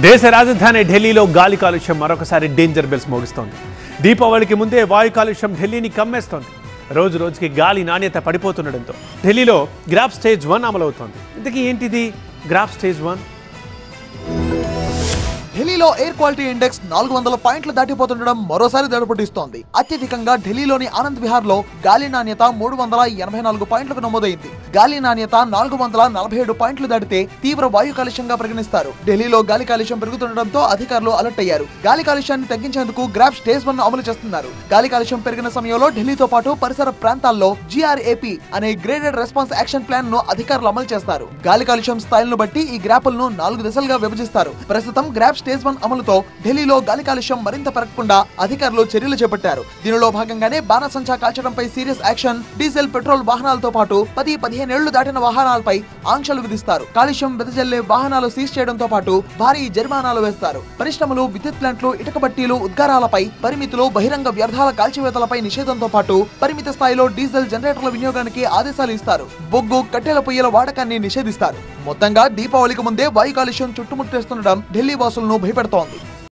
దేశ రాజధాని ఢిల్లీలో గాలి కాలుష్యం మరొకసారి డేంజర్ బెల్స్ మోగిస్తోంది. దీపావళికి ముందే వాయు కాలుష్యం ఢిల్లీని కమ్మేస్తోంది. రోజు రోజుకి గాలి నాణ్యత పడిపోతుండటంతో ఢిల్లీలో గ్రాఫ్ స్టేజ్ 1 అమలవుతోంది. ఇంతకీ ఏంటిది గ్రాఫ్ స్టేజ్ 1? ఢిల్లీలో ఎయిర్ క్వాలిటీ ఇండెక్స్ 400 పాయింట్లు దాటిపోతుండడం మరోసారి దడపుట్టిస్తోంది. అత్యధికంగా ఢిల్లీలోని ఆనంద్ విహార్ లో గాలి నాణ్యత 384 పాయింట్లకు నమోదైంది. గాలి నాణ్యత 447 పాయింట్లు దాటితే తీవ్ర వాయు కాలుష్యంగా పరిగణిస్తారు. ఢిల్లీలో గాలి కాలుష్యం పెరుగుతుండటంతో అధికారులు అలర్ట్ అయ్యారు. గాలి కాలుష్యాన్ని తగ్గించేందుకు గ్రాఫ్ స్టేజ్ 1 అమలు చేస్తున్నారు. గాలి కాలుష్యం పెరిగిన సమయంలో ఢిల్లీతో పాటు పరిసర ప్రాంతాల్లో GRAP అనే గ్రేడెడ్ రెస్పాన్స్ యాక్షన్ ప్లాన్ ను అధికారులు అమలు చేస్తారు. గాలి కాలుష్యం స్థాయిలను బట్టి ఈ గ్రాఫ్లను 4 దశలుగా విభజిస్తారు. ప్రస్తుతం గ్రాఫ్ స్టేజ్ 1 అమలుతో ఢిల్లీలో గాలి కాలుష్యం మరింత పెరగకుండా అధికారులు చర్యలు చేపట్టారు. దీనిలో భాగంగానే బాణసంచా కాల్చడంపై సీరియస్ యాక్షన్, డీజిల్ పెట్రోల్ వాహనాలతో పాటు 10-15 ఏళ్లు దాటిన వాహనాలపై ఆంక్షలు విధిస్తారు. కాలుష్యం వెదజల్లే వాహనాలు సీజ్ చేయడంతో పాటు భారీ జరిమానాలు వేస్తారు. పరిశ్రమలు, విద్యుత్ ప్లాంట్లు, ఇటుక బట్టీలు, ఉద్గారాలపై పరిమితులు, బహిరంగ వ్యర్థాల కాల్చివేతలపై నిషేధంతో పాటు పరిమిత స్థాయిలో డీజిల్ జనరేటర్ల వినియోగానికి ఆదేశాలు ఇస్తారు. బొగ్గు, కట్టెల పొయ్యిల వాడకాన్ని నిషేధిస్తారు. మొత్తంగా దీపావళికి ముందే వాయు కాలుష్యం చుట్టుముట్టేస్తుండడం ఢిల్లీ వాసులను భయపెడుతోంది.